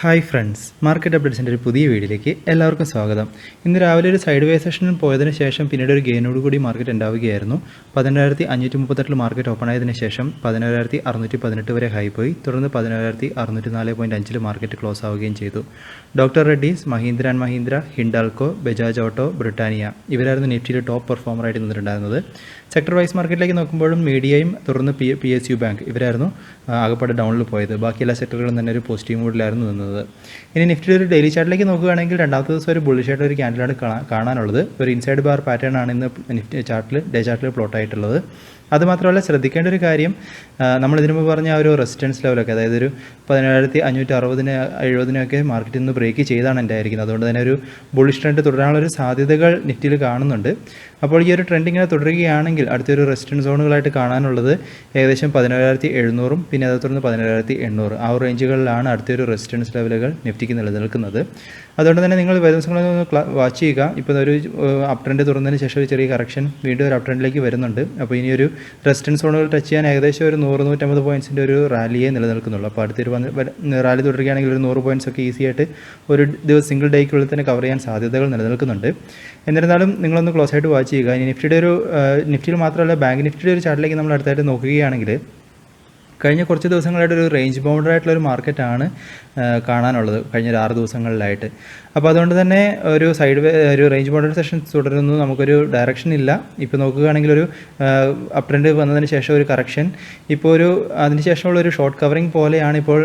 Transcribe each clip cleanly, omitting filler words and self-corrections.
Hi friends, market അപ്ഡേറ്റ്സിൻ്റെ ഒരു പുതിയ വീഡിയോയിലേക്ക് എല്ലാവർക്കും സ്വാഗതം. ഇന്ന് രാവിലെ ഒരു സൈഡ് വേ സെഷനിൽ പോയതിന് ശേഷം പിന്നീട് ഒരു ഗെയിനോട് കൂടി മാർക്കറ്റ് ഉണ്ടാവുകയായിരുന്നു. 17,538 മാർക്കറ്റ് ഓപ്പൺ ആയതിനു ശേഷം 17,618 വരെ ഹൈ പോയി. തുടർന്ന് 17,604.5 മാർക്കറ്റ് ക്ലോസ് ആവുകയും ചെയ്തു. Doctor Reddy's, Mahindra and Mahindra, Hindalco, Bajaj auto, Britannia ഇവരായിരുന്നു നിഫ്റ്റിയിൽ ടോപ്പ് പെർഫോമറായിട്ട് നിന്നിട്ടുണ്ടായിരുന്നത്. സെക്ടർ വൈസ് മാർക്കറ്റിലേക്ക് നോക്കുമ്പോഴും മീഡിയയും തുടർന്ന് PSU ബാങ്ക് ഇവരായിരുന്നു ആകപ്പാടെ ഡൗണിൽ പോയത്. ബാക്കി എല്ലാ സെക്ടറുകളും തന്നെ ഒരു പോസിറ്റീവ് മൂഡിലായിരുന്നു നിന്നത്. ഇനി നിഫ്റ്റിയുടെ ഒരു ഡെയിലി ചാർട്ടിലേക്ക് നോക്കുകയാണെങ്കിൽ രണ്ടാമത്തെ ദിവസം ഒരു ബുള്ളിഷ് ആയിട്ട് ഒരു ക്യാൻഡിലാണ് കാണാനുള്ളത്. ഒരു ഇൻസൈഡ് ബാർ പാറ്റേൺ ആണ് ഇന്ന് നിഫ്റ്റി ചാർട്ടിൽ ഡേ ചാർട്ടിൽ പ്ലോട്ട് ആയിട്ടുള്ളത്. അതുമാത്രമല്ല ശ്രദ്ധിക്കേണ്ട ഒരു കാര്യം, നമ്മൾ ഇതിനു മുമ്പ് പറഞ്ഞ ആ ഒരു റെസിസ്റ്റൻസ് ലെവലൊക്കെ, അതായത് ഒരു 17,560-70 മാർക്കറ്റിൽ നിന്ന് ബ്രേക്ക് ചെയ്താണ് ഉണ്ടായിരിക്കുന്നത്. അതുകൊണ്ട് തന്നെ ഒരു ബുള്ളിഷ് ട്രെൻഡ് തുടരാനുള്ളൊരു സാധ്യതകൾ നിഫ്റ്റിയിൽ കാണുന്നുണ്ട്. അപ്പോൾ ഈ ഒരു ട്രെൻഡ് ഇങ്ങനെ തുടരുകയാണെങ്കിൽ അടുത്തൊരു റെസിസ്റ്റൻസ് സോണുകളായിട്ട് കാണാനുള്ളത് ഏകദേശം 17,700 പിന്നെ അതേ തുടർന്ന് 17,800 ആ ഒരു റേഞ്ചുകളിലാണ് അടുത്തൊരു റെസിസ്റ്റൻസ് ലെവലുകൾ നിഫ്റ്റിക്ക് നിലനിൽക്കുന്നത്. അതുകൊണ്ട് തന്നെ നിങ്ങൾ വരും ദിവസങ്ങളിൽ ഒന്ന് വാച്ച് ചെയ്യുക. ഇപ്പോൾ ഒരു അപ് ട്രെൻഡ് തുറന്നതിന് ശേഷം ഒരു ചെറിയ കറക്ഷൻ വീണ്ടും ഒരു അപ് ട്രെൻഡിലേക്ക് വരുന്നുണ്ട്. അപ്പോൾ ഇനി ഒരു റെസിസ്റ്റൻസ് സോണുകൾ ടച്ച് ചെയ്യാൻ ഏകദേശം ഒരു 100-150 പോയിൻറ്റ്സിൻ്റെ ഒരു റാലിയെ നിലനിൽക്കുന്നുള്ളൂ. അപ്പോൾ അടുത്തൊരു റാലി തുടരുകയാണെങ്കിൽ ഒരു 100 പോയിൻറ്റ്സ് ഒക്കെ ഈസി ആയിട്ട് ഒരു ദിവസം സിംഗിൾ ഡേക്കുള്ളിൽ തന്നെ കവർ ചെയ്യാൻ സാധ്യതകൾ നിലനിൽക്കുന്നുണ്ട്. എന്നിരുന്നാലും നിങ്ങളൊന്ന് ക്ലോസ് ആയിട്ട് വാച്ച് ചെയ്യുക. ഇനി നിഫ്റ്റിയിൽ മാത്രമല്ല ബാങ്ക് നിഫ്റ്റിയുടെ ഒരു ചാർട്ടിലേക്ക് നമ്മൾ അടുത്തായിട്ട് നോക്കുകയാണെങ്കിൽ കഴിഞ്ഞ കുറച്ച് ദിവസങ്ങളായിട്ട് ഒരു റേഞ്ച് ബൗണ്ടഡ് ആയിട്ടുള്ളൊരു മാർക്കറ്റാണ് കാണാനുള്ളത് കഴിഞ്ഞ 6 ദിവസങ്ങളിലായിട്ട്. അപ്പോൾ അതുകൊണ്ട് തന്നെ ഒരു റേഞ്ച് ബൗണ്ടഡ് സെഷൻ തുടരുന്നു, നമുക്കൊരു ഡയറക്ഷൻ ഇല്ല. ഇപ്പോൾ നോക്കുകയാണെങ്കിൽ ഒരു അപ് ട്രെൻഡ് വന്നതിന് ശേഷം ഒരു കറക്ഷൻ, ഇപ്പോൾ അതിന് ശേഷമുള്ള ഒരു ഷോർട്ട് കവറിംഗ് പോലെയാണ് ഇപ്പോൾ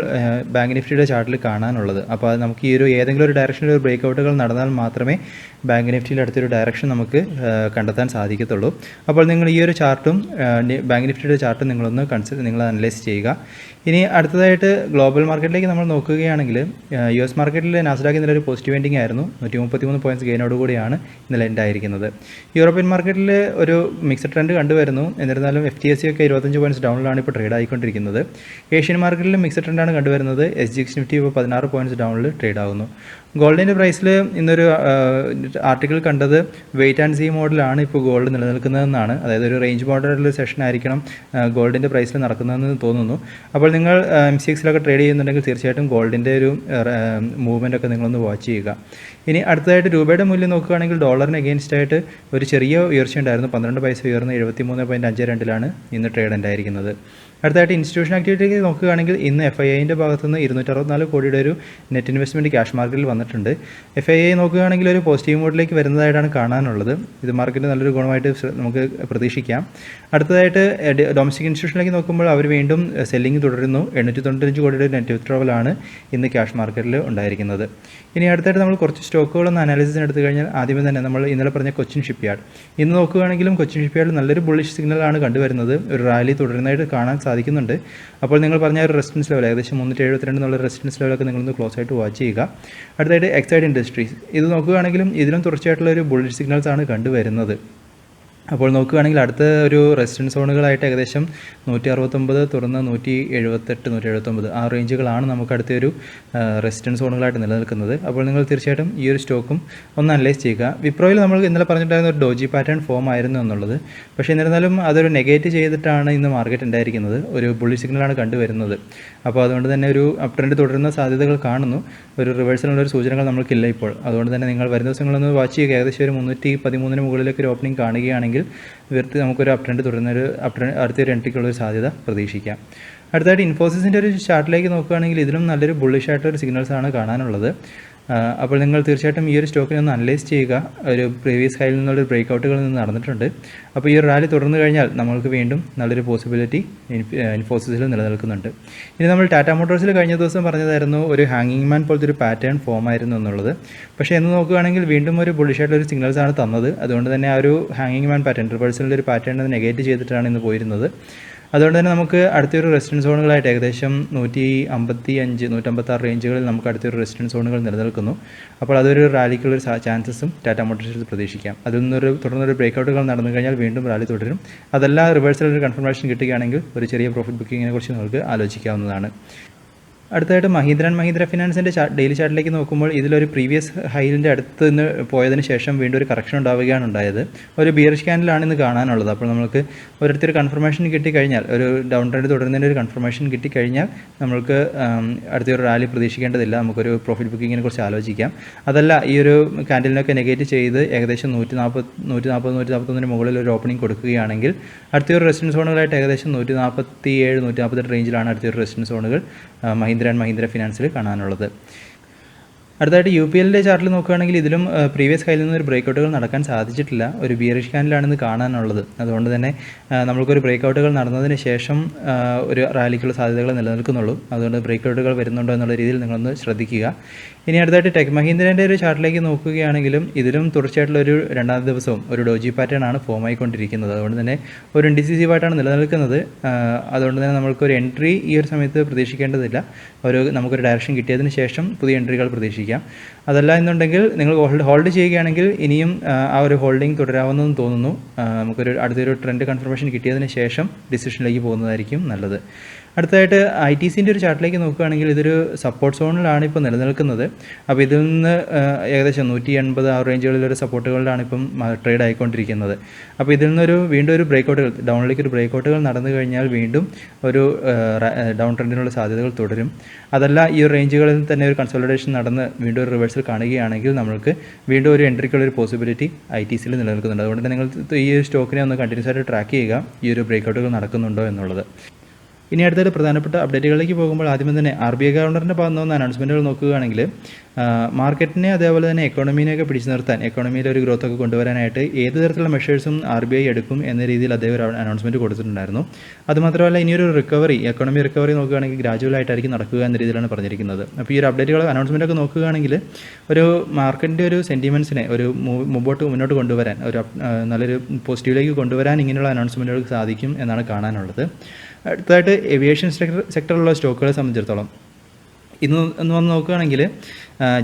ബാങ്ക് നിഫ്റ്റിയുടെ ചാർട്ടിൽ കാണാനുള്ളത്. അപ്പോൾ അത് നമുക്ക് ഈ ഏതെങ്കിലും ഒരു ഡയറക്ഷനിൽ ഒരു ബ്രേക്ക് ഔട്ടുകൾ നടന്നാൽ മാത്രമേ ബാങ്ക് നിഫ്റ്റിയിൽ അടുത്തൊരു ഡയറക്ഷൻ നമുക്ക് കണ്ടെത്താൻ സാധിക്കത്തുള്ളൂ. അപ്പോൾ നിങ്ങൾ ഈ ഒരു ചാർട്ടും ബാങ്ക് നിഫ്റ്റിയുടെ ചാർട്ടും നിങ്ങൾ അനലൈസ് ചെയ്യുക. ഇനി അടുത്തതായിട്ട് ഗ്ലോബൽ മാർക്കറ്റിലേക്ക് നമ്മൾ നോക്കുകയാണെങ്കിൽ US മാർക്കറ്റിൽ നാസ്ഡാക്ക് ഇന്നലെ ഒരു പോസിറ്റീവ് എൻഡിങ് ആയിരുന്നു. 133 പോയിൻറ്റ്സ് ഗെയിനോട് കൂടിയാണ് ഇന്നലെ എൻഡ് ആയിരിക്കുന്നത്. യൂറോപ്യൻ മാർക്കറ്റിൽ ഒരു മിക്സഡ് ട്രെൻഡ് കണ്ടുവരുന്നു. എന്നിരുന്നാലും FTSE ഒക്കെ 25 പോയിൻറ്റ്സ് ഡൗണിലാണ് ഇപ്പോൾ ട്രേഡ് ആയിക്കൊണ്ടിരിക്കുന്നത്. ഏഷ്യൻ മാർക്കറ്റിൽ മിക്സഡ് ട്രെൻഡാണ് കണ്ടുവരുന്നത്. SGX നിഫ്റ്റി ഇപ്പോൾ 16 പോയിൻറ്റ്സ് ഡൗണിൽ ട്രേഡ് ആകുന്നു. ഗോൾഡിൻ്റെ പ്രൈസിൽ ഇന്നൊരു ആർട്ടിക്കിൾ കണ്ടത് വെയിറ്റ് ആൻഡ് സീ മോഡലാണ് ഇപ്പോൾ ഗോൾഡ് നിലനിൽക്കുന്നതെന്നാണ്. അതായത് ഒരു റേഞ്ച് മോഡലുള്ള സെഷൻ ആയിരിക്കണം ഗോൾഡിൻ്റെ പ്രൈസിൽ നടക്കുന്നതെന്ന് തോന്നുന്നു. അപ്പോൾ നിങ്ങൾ MCXലൊക്കെ ട്രേഡ് ചെയ്യുന്നുണ്ടെങ്കിൽ തീർച്ചയായിട്ടും ഗോൾഡിൻ്റെ ഒരു മൂവ്മെൻ്റ് ഒക്കെ നിങ്ങളൊന്ന് വാച്ച് ചെയ്യുക. ഇനി അടുത്തതായിട്ട് രൂപയുടെ മൂല്യം നോക്കുകയാണെങ്കിൽ ഡോളറിന് അഗെയിൻസ്റ്റ് ആയിട്ട് ഒരു ചെറിയ ഉയർച്ച ഉണ്ടായിരുന്നു. 12 പൈസ ഉയർന്ന് 73.52 ഇന്ന് ട്രേഡ് ഉണ്ടായിരിക്കുന്നത്. അടുത്തതായിട്ട് ഇൻസ്റ്റിറ്റ്യൂഷൻ ആക്ടിവിറ്റിക്ക് നോക്കുകയാണെങ്കിൽ ഇന്ന് FIIൻ്റെ ഭാഗത്തുനിന്ന് 264 കോടിയുടെ ഒരു നെറ്റ് ഇൻവെസ്റ്റ്മെൻറ്റ് ക്യാഷ് മാർക്കറ്റിൽ വന്നിട്ടുണ്ട്. FII നോക്കുകയാണെങ്കിൽ ഒരു പോസിറ്റീവ് മോഡിലേക്ക് വരുന്നതായിട്ടാണ് കാണാനുള്ളത്. ഇത് മാർക്കറ്റിന് നല്ലൊരു ഗുണമായിട്ട് നമുക്ക് പ്രതീക്ഷിക്കാം. അടുത്തതായിട്ട് ഡൊമസ്റ്റിക് ഇൻസ്റ്റിറ്റ്യൂഷനിലേക്ക് നോക്കുമ്പോൾ അവർ വീണ്ടും സെല്ലിംഗ് തുടരുന്നു. 895 കോടിയുടെ നെറ്റ് വിത്ഡ്രോവലാണ് ഇന്ന് ക്യാഷ് മാർക്കറ്റിൽ ഉണ്ടായിരിക്കുന്നത്. ഇനി അടുത്തായിട്ട് നമ്മൾ കുറച്ച് സ്റ്റോക്കുകളൊന്ന് അനാലിസിസിന് എടുത്തു കഴിഞ്ഞാൽ ആദ്യമേ തന്നെ നമ്മൾ ഇന്നലെ പറഞ്ഞ കൊച്ചിൻ ഷിപ്പ്യാർഡ് ഇന്ന് നോക്കുകയാണെങ്കിലും കൊച്ചിൻ ഷിപ്പ്യാർഡ് നല്ലൊരു ബുള്ളിഷ് സിഗ്നലാണ് കണ്ടുവരുന്നത്. ഒരു റാലി തുടരുന്നതായിട്ട് കാണാൻ സാധിക്കുന്നുണ്ട്. അപ്പോൾ നിങ്ങൾ പറഞ്ഞ ഒരു റെസിസ്റ്റൻസ് ലെവൽ ഏകദേശം 372 എന്നുള്ള റെസിസ്റ്റൻസ് ലെവലൊക്കെ നിങ്ങളൊന്ന് ക്ലോസ് ആയിട്ട് വാച്ച് ചെയ്യുക. അടുത്തായിട്ട് എക്സൈഡ് ഇൻഡസ്ട്രീസ് ഇത് നോക്കുകയാണെങ്കിലും ഇതിലും തുടർച്ചയായിട്ടുള്ള ഒരു ബുള്ളിഷ് സിഗ്നൽസ് ആണ് കണ്ടുവരുന്നത്. അപ്പോൾ നോക്കുകയാണെങ്കിൽ അടുത്ത ഒരു റെസിസ്റ്റൻസ് സോണുകളായിട്ട് ഏകദേശം 169 തുറന്ന് 178, 179 ആ റേഞ്ചുകളാണ് നമുക്ക് അടുത്തൊരു റെസിസ്റ്റൻസ് സോണുകളായിട്ട് നിലനിൽക്കുന്നത്. അപ്പോൾ നിങ്ങൾ തീർച്ചയായിട്ടും ഈ ഒരു സ്റ്റോക്കും ഒന്ന് അനലൈസ് ചെയ്യുക. വിപ്രോയിൽ നമ്മൾ ഇന്നലെ പറഞ്ഞിട്ടുണ്ടായിരുന്ന ഒരു ഡോജി പാറ്റേൺ ഫോം ആയിരുന്നു എന്നുള്ളത്. പക്ഷേ എന്നിരുന്നാലും അതൊരു നെഗേറ്റ് ചെയ്തിട്ടാണ് ഇന്ന് മാർക്കറ്റ് ഉണ്ടായിരിക്കുന്നത്. ഒരു ബുള്ളി സിഗ്നലാണ് കണ്ടുവരുന്നത്. അപ്പോൾ അതുകൊണ്ട് തന്നെ ഒരു അപ് ട്രെൻഡ് തുടരുന്ന സാധ്യതകൾ കാണുന്നു. ഒരു റിവേഴ്സലുള്ള ഒരു സൂചനകൾ നമ്മൾക്കില്ല ഇപ്പോൾ. അതുകൊണ്ട് തന്നെ നിങ്ങൾ വരുന്ന ദിവസങ്ങളൊന്ന് വാച്ച് ചെയ്യുക. ഏകദേശം ഒരു 313 മുകളിലേക്ക് ഒരു ഓപ്പണിംഗ് കാണുകയാണെങ്കിൽ നമുക്കൊരു അപ് ട്രെൻഡ് തുടരുന്ന അടുത്തൊരു എൻട്രിക്കുള്ളൊരു സാധ്യത പ്രതീക്ഷിക്കാം. അടുത്തായിട്ട് ഇൻഫോസിസിൻ്റെ ഒരു ചാർട്ടിലേക്ക് നോക്കുകയാണെങ്കിൽ ഇതിലും നല്ലൊരു ബുള്ളിഷ് ആയിട്ടൊരു സിഗ്നൽസാണ് കാണാനുള്ളത്. അപ്പോൾ നിങ്ങൾ തീർച്ചയായിട്ടും ഈ ഒരു സ്റ്റോക്കിനെ ഒന്ന് അനലൈസ് ചെയ്യുക. ഒരു പ്രീവിയസ് ഹൈയിൽ നിന്നുള്ള ബ്രേക്ക് ഔട്ടുകളിൽ നിന്ന് നടന്നിട്ടുണ്ട്. അപ്പോൾ ഈ ഒരു റാലി തുടർന്നു കഴിഞ്ഞാൽ നമ്മൾക്ക് വീണ്ടും നല്ലൊരു പോസിബിലിറ്റി ഇൻഫോസിസിൽ നിലനിൽക്കുന്നുണ്ട്. ഇനി നമ്മൾ ടാറ്റ മോട്ടോഴ്സിൽ കഴിഞ്ഞ ദിവസം പറഞ്ഞതായിരുന്നു ഒരു ഹാങ്ങിങ് മാൻ പോലത്തെ ഒരു പാറ്റേൺ ഫോം ആയിരുന്നു എന്നുള്ളത്. പക്ഷേ എന്ന് നോക്കുകയാണെങ്കിൽ വീണ്ടും ഒരു ബുള്ളിഷ് ആയിട്ടുള്ള ഒരു സിഗ്നൽസാണ് തന്നത്. അതുകൊണ്ട് തന്നെ ആ ഒരു ഹാങ്ങിങ് മാൻ പാറ്റേൺ റിവേഴ്സലിൻ്റെ ഒരു പാറ്റേൺ നെഗേറ്റ് ചെയ്തിട്ടാണ് ഇന്ന് പോയിരുന്നത്. അതുകൊണ്ട് തന്നെ നമുക്ക് അടുത്തൊരു റെസിസ്റ്റൻസ് സോണുകളായിട്ട് ഏകദേശം 155, 156 റേഞ്ചുകളിൽ നമുക്ക് അടുത്തൊരു റെസിസ്റ്റൻസ് സോണുകൾ നിലനിൽക്കുന്നു. അപ്പോൾ അതൊരു റാലിക്കുള്ളൊരു ചാൻസസും ടാറ്റ മോട്ടോഴ്സിൽ പ്രതീക്ഷിക്കാം. അതിൽ നിന്നൊരു തുടർന്നൊരു ബ്രേക്ക് ഔട്ടുകൾ നടന്നു കഴിഞ്ഞാൽ വീണ്ടും റാലി തുടരും. അതെല്ലാം റിവേഴ്സലൊരു കൺഫർമേഷൻ കിട്ടുകയാണെങ്കിൽ ഒരു ചെറിയ പ്രോഫിറ്റ് ബുക്കിങ്ങിനെ കുറിച്ച് നമുക്ക് ആലോചിക്കാവുന്നതാണ്. അടുത്തായിട്ട് മഹീന്ദ്ര ഫിനാൻസിൻ്റെ ഡെയിലി ചാർട്ടിലേക്ക് നോക്കുമ്പോൾ ഇതിലൊരു പ്രീവിയസ് ഹൈലിൻ്റെ അടുത്ത് നിന്ന് പോയതിന് ശേഷം വീണ്ടും ഒരു കറക്ഷൻ ഉണ്ടാവുകയാണ് ഉണ്ടായത്. ഒരു ബിയറിഷ് ക്യാൻഡിലാണ് ഇന്ന് കാണാനുള്ളത്. അപ്പോൾ നമുക്ക് ഒരിടത്തൊരു കൺഫർമേഷൻ കിട്ടിക്കഴിഞ്ഞാൽ, ഒരു ഡൗൺ ട്രെൻഡ് തുടരുന്നതിൻ്റെ ഒരു കൺഫർമേഷൻ കിട്ടിക്കഴിഞ്ഞാൽ നമ്മൾക്ക് അടുത്തൊരു റാലി പ്രതീക്ഷിക്കേണ്ടതില്ല. നമുക്കൊരു പ്രോഫിറ്റ് ബുക്കിങ്ങിനെ കുറിച്ച് ആലോചിക്കാം. അതല്ല, ഈ ഒരു ക്യാൻഡിലിനൊക്കെ നെഗേറ്റ് ചെയ്ത് ഏകദേശം 141 മുകളിൽ ഒരു ഓപ്പണിംഗ് കൊടുക്കുകയാണെങ്കിൽ അടുത്തൊരു റെസിസ്റ്റൻസ് സോണുകളായിട്ട് ഏകദേശം 147, 148 റേഞ്ചിലാണ് അടുത്തൊരു റെസിസ്റ്റൻസ് സോണുകൾ മഹീന്ദ്ര ഫിനാൻസിൽ കാണാനുള്ളത്. അടുത്തായിട്ട് യു പി എല്ലിൻ്റെ ചാർട്ടിൽ നോക്കുകയാണെങ്കിൽ ഇതിലും പ്രീവിയസ് ഹൈയിൽ നിന്ന് ഒരു ബ്രേക്കൗട്ടുകൾ നടക്കാൻ സാധിച്ചിട്ടില്ല. ഒരു ബിയറിഷ് ക്യാൻഡിലാണെന്ന് കാണാനുള്ളത്. അതുകൊണ്ട് തന്നെ നമ്മൾക്കൊരു ബ്രേക്കൗട്ടുകൾ നടന്നതിന് ശേഷം ഒരു റാലിക്കുള്ള സാധ്യതകൾ നിലനിൽക്കുന്നുള്ളൂ. അതുകൊണ്ട് ബ്രേക്കൗട്ടുകൾ വരുന്നുണ്ടോ എന്നുള്ള രീതിയിൽ നിങ്ങളൊന്ന് ശ്രദ്ധിക്കുക. ഇനി അടുത്തായിട്ട് ടെക് മഹീന്ദ്രൻ്റെ ഒരു ചാർട്ടിലേക്ക് നോക്കുകയാണെങ്കിലും ഇതിലും തുടർച്ചയായിട്ടുള്ളൊരു രണ്ടാമത്തെ ദിവസവും ഒരു ഡോജി പാറ്റേൺ ആണ് ഫോം ആയിക്കൊണ്ടിരിക്കുന്നത്. അതുകൊണ്ട് തന്നെ ഒരു ഇൻഡിസിസീവായിട്ടാണ് നിലനിൽക്കുന്നത്. അതുകൊണ്ട് തന്നെ നമ്മൾക്കൊരു എൻട്രി ഈ ഒരു സമയത്ത് പ്രതീക്ഷിക്കേണ്ടതില്ല. നമുക്കൊരു ഡയറക്ഷൻ കിട്ടിയതിന് ശേഷം പുതിയ എൻട്രികൾ പ്രതീക്ഷിക്കാം. അതല്ല എന്നുണ്ടെങ്കിൽ നിങ്ങൾ ഹോൾഡ് ചെയ്യുകയാണെങ്കിൽ ഇനിയും ആ ഒരു ഹോൾഡിംഗ് തുടരാവുന്നതെന്ന് തോന്നുന്നു. നമുക്കൊരു അടുത്തൊരു ട്രെൻഡ് കൺഫർമേഷൻ കിട്ടിയതിന് ശേഷം ഡിസിഷനിലേക്ക് പോകുന്നതായിരിക്കും നല്ലത്. അടുത്തായിട്ട് ITCൻ്റെ ഒരു ചാർട്ടിലേക്ക് നോക്കുകയാണെങ്കിൽ ഇതൊരു സപ്പോർട്ട് സോണിലാണ് ഇപ്പോൾ നിലനിൽക്കുന്നത്. അപ്പോൾ ഇതിൽ നിന്ന് ഏകദേശം 180 ആ റേഞ്ചുകളിലൊരു സപ്പോർട്ടുകളിലാണ് ഇപ്പം ട്രേഡ് ആയിക്കൊണ്ടിരിക്കുന്നത്. അപ്പോൾ ഇതിൽ നിന്നൊരു വീണ്ടും ഒരു ബ്രേക്കൗട്ടുകൾ, ഡൗണിലേക്ക് ഒരു ബ്രേക്കൗട്ടുകൾ നടന്നു കഴിഞ്ഞാൽ വീണ്ടും ഒരു ഡൗൺ ട്രെൻഡിനുള്ള സാധ്യതകൾ തുടരും. അതല്ല, ഈ ഒരു റേഞ്ചുകളിൽ തന്നെ ഒരു കൺസോളിഡേഷൻ നടന്ന് വീണ്ടും ഒരു റിവേഴ്സൽ കാണുകയാണെങ്കിൽ നമ്മൾക്ക് വീണ്ടും ഒരു എൻട്രിക്കുള്ളൊരു പോസിബിലിറ്റി ITCയിൽ നിലനിൽക്കുന്നുണ്ട്. അതുകൊണ്ട് തന്നെ നിങ്ങൾ ഈ ഒരു സ്റ്റോക്കിനെ ഒന്ന് കണ്ടിന്യൂസ് ആയിട്ട് ട്രാക്ക് ചെയ്യുക, ഈ ഒരു ബ്രേക്കൗട്ടുകൾ നടക്കുന്നുണ്ടോ എന്നുള്ളത്. ഇനി അടുത്തൊരു പ്രധാനപ്പെട്ട അപ്ഡേറ്റുകളിലേക്ക് പോകുമ്പോൾ ആദ്യം തന്നെ RBI ഗവർണറിൻ്റെ ഭാഗത്ത് നിന്ന് അനൗൺസ്മെൻറ്റുകൾ നോക്കുകയാണെങ്കിൽ മാർക്കറ്റിനെ അതേപോലെ തന്നെ എക്കോണമീനെയൊക്കെ പിടിച്ചു നിർത്താൻ, എക്കോണമിയിൽ ഒരു ഗ്രോത്ത് ഒക്കെ കൊണ്ടുവരാനായിട്ട് ഏത് തരത്തിലുള്ള മെഷേഴ്സും RBI എടുക്കും എന്ന രീതിയിൽ അദ്ദേഹം ഒരു അനൗൺസ്മെൻറ്റ് കൊടുത്തിട്ടുണ്ടായിരുന്നു. അതുമാത്രമല്ല, ഇനിയൊരു എക്കോണമി റിക്കവറി നോക്കുകയാണെങ്കിൽ ഗ്രാജുവലായിട്ടായിരിക്കും നടക്കുക എന്ന രീതിയിലാണ് പറഞ്ഞിരിക്കുന്നത്. അപ്പോൾ ഈ ഒരു അപ്ഡേറ്റുകൾ അനൗൺസ്മെൻറ്റൊക്കെ നോക്കുകയാണെങ്കിൽ ഒരു മാർക്കറ്റിൻ്റെ ഒരു സെൻറ്റിമെൻറ്റ്സിനെ ഒരു മുന്നോട്ട് കൊണ്ടുവരാൻ, ഒരു നല്ലൊരു പോസിറ്റീവിലേക്ക് കൊണ്ടുവരാൻ ഇങ്ങനെയുള്ള അനൗൺസ്മെൻറ്റുകൾക്ക് സാധിക്കും എന്നാണ് കാണാനുള്ളത്. അടുത്തതായിട്ട് ഏവിയേഷൻ സെക്ടറിലുള്ള സ്റ്റോക്കുകളെ സംബന്ധിച്ചിടത്തോളം ഇന്ന് വന്ന് നോക്കുകയാണെങ്കിൽ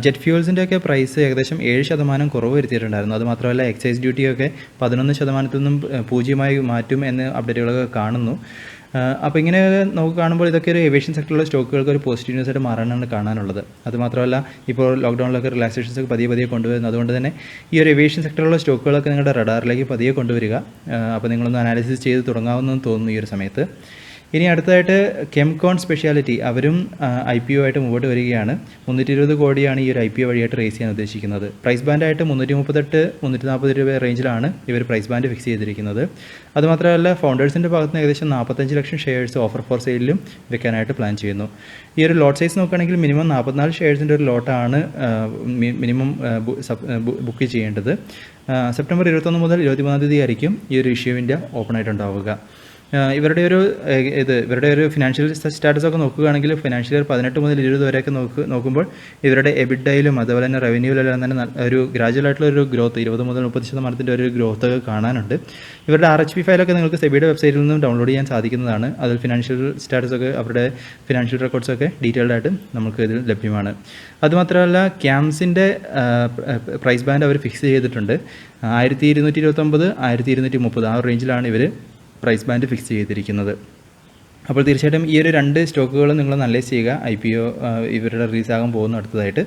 ജെറ്റ് ഫ്യൂൾസിൻ്റെയൊക്കെ പ്രൈസ് ഏകദേശം 7% കുറവ് വരുത്തിയിട്ടുണ്ടായിരുന്നു. അതുമാത്രമല്ല, എക്സൈസ് ഡ്യൂട്ടിയൊക്കെ 11% നിന്നും 0 മാറ്റും എന്ന് അപ്ഡേറ്റുകളൊക്കെ കാണുന്നു. അപ്പോൾ ഇങ്ങനെ കാണുമ്പോൾ ഇതൊക്കെ ഒരു ഏവിയേഷൻ സെക്ടറിലുള്ള സ്റ്റോക്കുകൾക്ക് ഒരു പോസിറ്റീവ് ന്യൂസ് ആയിട്ട് മാറാനാണ് കാണാനുള്ളത്. അതുമാത്രമല്ല, ഇപ്പോൾ ലോക്ക്ഡൗണിലൊക്കെ റിലാക്സേഷൻസ് ഒക്കെ പതിയെ കൊണ്ടുവരുന്നു. അതുകൊണ്ട് തന്നെ ഈ ഒരു ഏവിയേഷൻ സെക്ടറിലുള്ള സ്റ്റോക്കുകളൊക്കെ നിങ്ങളുടെ റഡാറിലേക്ക് പതിയെ കൊണ്ടുവരിക. അപ്പോൾ നിങ്ങളൊന്ന് അനാലിസിസ് ചെയ്ത് തുടങ്ങാവുന്നതെന്ന് തോന്നുന്നു ഈ ഒരു സമയത്ത്. ഇനി അടുത്തതായിട്ട് Chemcon സ്പെഷ്യാലിറ്റി അവരും IPO ആയിട്ട് മുമ്പോട്ട് വരികയാണ്. 320 കോടിയാണ് ഈ ഒരു IPO വഴിയായിട്ട് റേസ് ചെയ്യാൻ ഉദ്ദേശിക്കുന്നത്. പ്രൈസ് ബാൻഡായിട്ട് 338, 340 രൂപ റേഞ്ചിലാണ് ഇവർ പ്രൈസ് ബാൻഡ് ഫിക്സ് ചെയ്തിരിക്കുന്നത്. അതുമാത്രമല്ല, ഫൗണ്ടേഴ്സിൻ്റെ ഭാഗത്ത് നിന്ന് ഏകദേശം 45 ലക്ഷം ഷെയർസ് ഓഫർ ഫോർ സെയിലും വെക്കാനായിട്ട് പ്ലാൻ ചെയ്യുന്നു. ഈ ഒരു ലോട്ട് സൈസ് നോക്കുകയാണെങ്കിൽ മിനിമം 44 ഷെയർസിൻ്റെ ഒരു ലോട്ടാണ് മിനിമം ബുക്ക് ചെയ്യേണ്ടത്. സെപ്റ്റംബർ 21 മുതൽ 23 തീയതി ആയിരിക്കും ഈ ഒരു ഇഷ്യൂവിൻ്റെ ഓപ്പൺ ആയിട്ടുണ്ടാവുക. ഇവരുടെ ഒരു ഫിനാൻഷ്യൽ സ്റ്റാറ്റസ് ഒക്കെ നോക്കുകയാണെങ്കിൽ ഫിനാൻഷ്യൽ ഇയർ 18 മുതൽ 20 വരെയൊക്കെ നോക്കുമ്പോൾ ഇവരുടെ എബിഡയിലും അതുപോലെ തന്നെ റവന്യൂവിലെല്ലാം തന്നെ ഒരു ഗ്രാജുവലായിട്ടുള്ള ഒരു ഗ്രോത്ത് 20 മുതൽ 30% ഒരു ഗ്രോത്ത് ഒക്കെ കാണാനുണ്ട്. ഇവരുടെ RHP ഫയലൊക്കെ നിങ്ങൾക്ക് സെബിയുടെ വെബ്സൈറ്റിൽ നിന്നും ഡൗൺലോഡ് ചെയ്യാൻ സാധിക്കുന്നതാണ്. അതിൽ ഫിനാൻഷ്യൽ സ്റ്റാറ്റസ് ഒക്കെ അവരുടെ ഫിനാൻഷ്യൽ റെക്കോർഡ്സൊക്കെ ഡീറ്റെയിൽഡ് ആയിട്ട് നമുക്ക് ഇതിൽ ലഭ്യമാണ്. അതുമാത്രമല്ല, CAMSൻ്റെ പ്രൈസ് ബാൻഡ് അവർ ഫിക്സ് ചെയ്തിട്ടുണ്ട്. 1229, 1230 ആ റേഞ്ചിലാണ് ഇവർ പ്രൈസ് ബാൻഡ് ഫിക്സ് ചെയ്തിരിക്കുന്നത്. അപ്പോൾ തീർച്ചയായിട്ടും ഈ ഒരു 2 സ്റ്റോക്കുകളും നിങ്ങൾ അനലൈസ് ചെയ്യുക. IPO ഇവരുടെ റിലീസാകാൻ പോകുന്നു അടുത്തതായിട്ട്.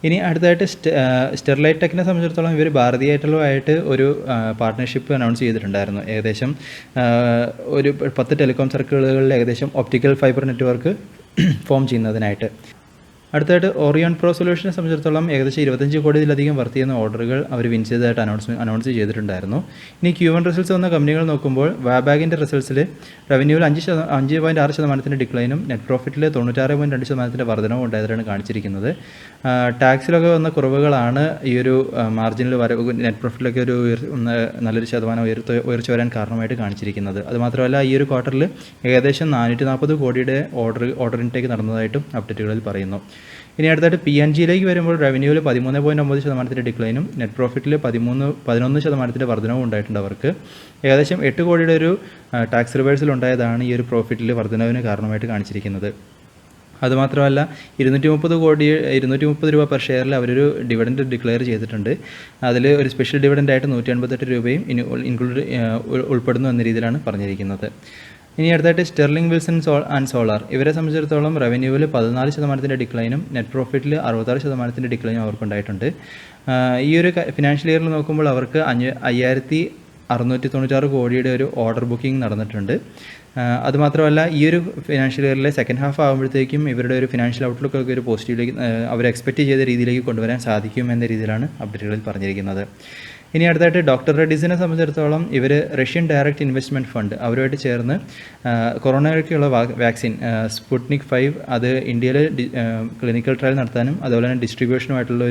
ഇനി അടുത്തതായിട്ട് സ്റ്റെർലൈറ്റ് ടെക്കിനെ സംബന്ധിച്ചിടത്തോളം ഇവർ ഭാരതി എയർടെലുമായിട്ട് ഒരു പാർട്ട്ണർഷിപ്പ് അനൗൺസ് ചെയ്തിട്ടുണ്ടായിരുന്നു. ഏകദേശം ഒരു 10 ടെലികോം സർക്കിളുകളിൽ ഏകദേശം ഒപ്റ്റിക്കൽ ഫൈബർ നെറ്റ്വർക്ക് ഫോം ചെയ്യുന്നതിനായിട്ട്. അടുത്തായിട്ട് ഓറിയോൺ പ്രോ സൊല്യൂഷനെ സംബന്ധിച്ചിടത്തോളം ഏകദേശം 25 കോടിയിലധികം വർത്ത് ചെയ്യുന്ന ഓർഡറുകൾ അവർ വിൻ ചെയ്തതായിട്ട് അനൗൺസ് ചെയ്തിട്ടുണ്ടായിരുന്നു. ഇനി Q1 റിസൾട്ട്സ് വന്ന കമ്പനികൾ നോക്കുമ്പോൾ വാബാഗിൻ്റെ റിസൾട്ട്സിൽ റവന്യൂവിൽ 5.6% ഡിക്ലൈനും നെറ്റ് പ്രോഫിറ്റിൽ 96.2% വർധനവും ഉണ്ടായതായിട്ടാണ് കാണിച്ചിരിക്കുന്നത്. ടാക്സിലൊക്കെ വന്ന കുറവുകളാണ് ഈ ഒരു മാർജിനിൽ നെറ്റ് പ്രോഫിറ്റിലൊക്കെ ഒരു നല്ലൊരു ശതമാനം ഉയർച്ച വരാൻ കാരണമായിട്ട് കാണിച്ചിരിക്കുന്നത്. അതുമാത്രമല്ല, ഈ ഒരു ക്വാർട്ടറിൽ ഏകദേശം 440 കോടിയുടെ ഓർഡർ ഇൻടേക്ക് നടന്നതായിട്ടും അപ്ഡേറ്റുകളിൽ പറയുന്നു. ഇനി അടുത്തായിട്ട് PNGയിലേക്ക് വരുമ്പോൾ റവന്യൂവിൽ 13.9% ഡിക്ലൈനും നെറ്റ് പ്രോഫിറ്റിൽ 11% വർധനവും ഉണ്ടായിട്ടുണ്ട്. അവർക്ക് ഏകദേശം 8 കോടിയുടെ ഒരു ടാക്സ് റിവേഴ്സൽ ഉണ്ടായതാണ് ഈ ഒരു പ്രോഫിറ്റിൽ വർധനവിന് കാരണമായിട്ട് കാണിച്ചിരിക്കുന്നത്. അതുമാത്രമല്ല, 230 രൂപ പെർ ഷെയറിൽ അവരൊരു ഡിവിഡൻഡ് ഡിക്ലെയർ ചെയ്തിട്ടുണ്ട്. അതിൽ ഒരു സ്പെഷ്യൽ ഡിവിഡൻഡായിട്ട് 188 രൂപയും ഉൾപ്പെടുന്നു എന്ന രീതിയിലാണ് പറഞ്ഞിരിക്കുന്നത്. ഇനി അടുത്തായിട്ട് സ്റ്റെർലിംഗ് വിൽസൺ ആൻഡ് സോളാർ, ഇവരെ സംബന്ധിച്ചിടത്തോളം റവന്യൂവിൽ 14% ഡിക്ലൈനും നെറ്റ് പ്രോഫിറ്റിൽ 66% ഡിക്ലൈനും അവർക്കുണ്ടായിട്ടുണ്ട്. ഈ ഒരു ഫിനാൻഷ്യൽ ഇയറിൽ നോക്കുമ്പോൾ അവർക്ക് 5696 കോടിയുടെ ഒരു ഓർഡർ ബുക്കിംഗ് നടന്നിട്ടുണ്ട്. അതുമാത്രമല്ല ഈ ഒരു ഫിനാൻഷ്യൽ ഇയറിലെ സെക്കൻഡ് ഹാഫ് ആകുമ്പോഴത്തേക്കും ഇവരുടെ ഒരു ഫിനാൻഷ്യൽ ഔട്ട്ലുക്കൊക്കെ ഒരു പോസിറ്റീവിലേക്ക് അവർ എക്സ്പെക്റ്റ് ചെയ്ത രീതിയിലേക്ക് കൊണ്ടുവരാൻ സാധിക്കും എന്ന രീതിയിലാണ് അപ്ഡേറ്റുകളിൽ പറഞ്ഞിരിക്കുന്നത്. ഇനി അടുത്തായിട്ട് ഡോക്ടർ റെഡ്ഡീസിനെ സംബന്ധിച്ചിടത്തോളം ഇവർ റഷ്യൻ ഡയറക്റ്റ് ഇൻവെസ്റ്റ്മെൻറ്റ് ഫണ്ട് അവരുമായിട്ട് ചേർന്ന് കൊറോണയ്ക്കുള്ള വാക്സിൻ സ്പുട്നിക് 5 അത് ഇന്ത്യയിൽ ക്ലിനിക്കൽ ട്രയൽ നടത്താനും അതുപോലെ തന്നെ ഡിസ്ട്രിബ്യൂഷനുമായിട്ടുള്ള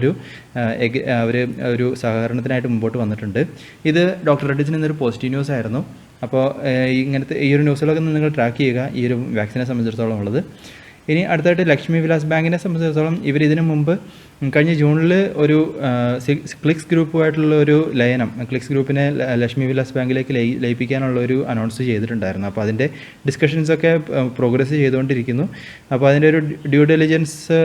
അവർ ഒരു സഹകരണത്തിനായിട്ട് മുമ്പോട്ട് വന്നിട്ടുണ്ട്. ഇത് ഡോക്ടർ റെഡ്ഡീസിന് ഇന്നൊരു പോസിറ്റീവ് ന്യൂസ് ആയിരുന്നു. അപ്പോൾ ഈ ഒരു ന്യൂസുകളൊക്കെ നിങ്ങൾ ട്രാക്ക് ചെയ്യുക, ഈ ഒരു വാക്സിനെ സംബന്ധിച്ചിടത്തോളം ഉള്ളത്. ഇനി അടുത്തായിട്ട് ലക്ഷ്മി വിലാസ് ബാങ്കിനെ സംബന്ധിച്ചിടത്തോളം ഇവർ ഇതിനു മുമ്പ് കഴിഞ്ഞ ജൂണിൽ ഒരു ക്ലിക്സ് ഗ്രൂപ്പുമായിട്ടുള്ള ഒരു ലയനം, ക്ലിക്സ് ഗ്രൂപ്പിനെ ലക്ഷ്മി വിലാസ് ബാങ്കിലേക്ക് ലയിപ്പിക്കാനുള്ള ഒരു അനൗൺസ് ചെയ്തിട്ടുണ്ടായിരുന്നു. അപ്പോൾ അതിൻ്റെ ഡിസ്കഷൻസൊക്കെ പ്രോഗ്രസ് ചെയ്തുകൊണ്ടിരിക്കുന്നു. അപ്പോൾ അതിൻ്റെ ഒരു due diligence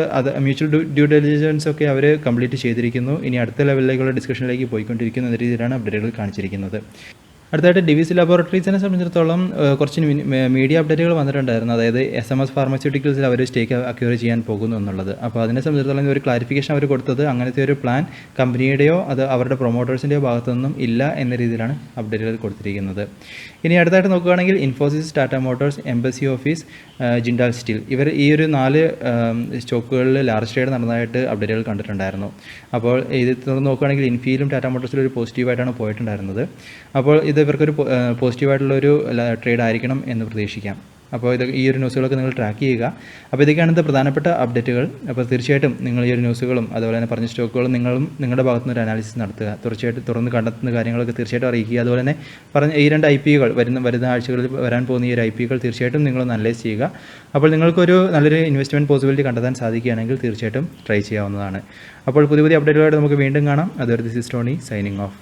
mutual due diligence ഒക്കെ അവർ കംപ്ലീറ്റ് ചെയ്തിരിക്കുന്നു. ഇനി അടുത്ത ലെവലിലേക്കുള്ള ഡിസ്കഷനിലേക്ക് പോയിക്കൊണ്ടിരിക്കുന്നു എന്ന രീതിയിലാണ് അപ്ഡേറ്റുകൾ കാണിച്ചിരിക്കുന്നത്. അടുത്തായിട്ട് ഡിവിസ് ലബോറട്ടറീസിനെ സംബന്ധിച്ചിടത്തോളം കുറച്ച് മീഡിയ അപ്ഡേറ്റുകൾ വന്നിട്ടുണ്ടായിരുന്നു. അതായത് SMS ഫാർമസ്യൂട്ടിക്കൽസിൽ അവർ സ്റ്റേക്ക് അക്യൂർ ചെയ്യാൻ പോകുന്നു എന്നുള്ളത്. അപ്പോൾ അതിനെ സംബന്ധിച്ചിടത്തോളം ഒരു ക്ലാരിഫിക്കേഷൻ അവർ കൊടുത്തത് അങ്ങനത്തെ ഒരു പ്ലാൻ കമ്പനിയുടെയോ അത് അവരുടെ പ്രൊമോട്ടേഴ്സിൻ്റെയോ ഭാഗത്തു നിന്നും ഇല്ല എന്ന രീതിയിലാണ് അപ്ഡേറ്റുകൾ കൊടുത്തിരിക്കുന്നത്. ഇനി അടുത്തായിട്ട് നോക്കുകയാണെങ്കിൽ Infosys, Tata Motors, embassy office, Jindal steel ഇവർ ഈ ഒരു 4 സ്റ്റോക്കുകളിൽ ലാർജ് ട്രേഡ് നടന്നതായിട്ട് അപ്ഡേറ്റുകൾ കണ്ടിട്ടുണ്ടായിരുന്നു. അപ്പോൾ ഇത് തുറന്ന് നോക്കുകയാണെങ്കിൽ ഇൻഫിയിലും ടാറ്റ മോട്ടോഴ്സിലും ഒരു പോസിറ്റീവായിട്ടാണ് പോയിട്ടുണ്ടായിരുന്നത്. അപ്പോൾ ഇത് ഇവർക്കൊരു പോസിറ്റീവായിട്ടുള്ളൊരു ട്രേഡ് ആയിരിക്കണം എന്ന് പ്രതീക്ഷിക്കാം. അപ്പോൾ ഈ ഒരു ന്യൂസുകളൊക്കെ നിങ്ങൾ ട്രാക്ക് ചെയ്യുക. അപ്പോൾ ഇതൊക്കെയാണ് ഇന്നത്തെ പ്രധാനപ്പെട്ട അപ്ഡേറ്റുകൾ. അപ്പോൾ തീർച്ചയായിട്ടും നിങ്ങൾ ഈ ഒരു ന്യൂസുകളും അതുപോലെ തന്നെ പറഞ്ഞ സ്റ്റോക്കുകളും നിങ്ങളുടെ ഭാഗത്തുനിന്ന് ഒരു അനാലിസിസ് നടത്തുക. തീർച്ചയായിട്ടും തുറന്ന് കണ്ടെത്തുന്ന കാര്യങ്ങളൊക്കെ തീർച്ചയായിട്ടും അറിയിക്കുക. അതുപോലെ തന്നെ പറഞ്ഞ ഈ 2 IPOകൾ വരുന്ന ആഴ്ചകളിൽ വരാൻ പോകുന്ന ഈ ഒരു IPOകൾ തീർച്ചയായിട്ടും നിങ്ങളൊന്ന് അനലൈസ് ചെയ്യുക. അപ്പോൾ നിങ്ങൾക്കൊരു നല്ലൊരു ഇൻവെസ്റ്റ്മെൻറ്റ് പോസിബിലിറ്റി കണ്ടെത്താൻ സാധിക്കുകയാണെങ്കിൽ തീർച്ചയായിട്ടും ട്രൈ ചെയ്യാവുന്നതാണ്. അപ്പോൾ പുതിയ അപ്ഡേറ്റുകളായിട്ട് നമുക്ക് വീണ്ടും കാണാം. അതുവരെ this is Tony signing off.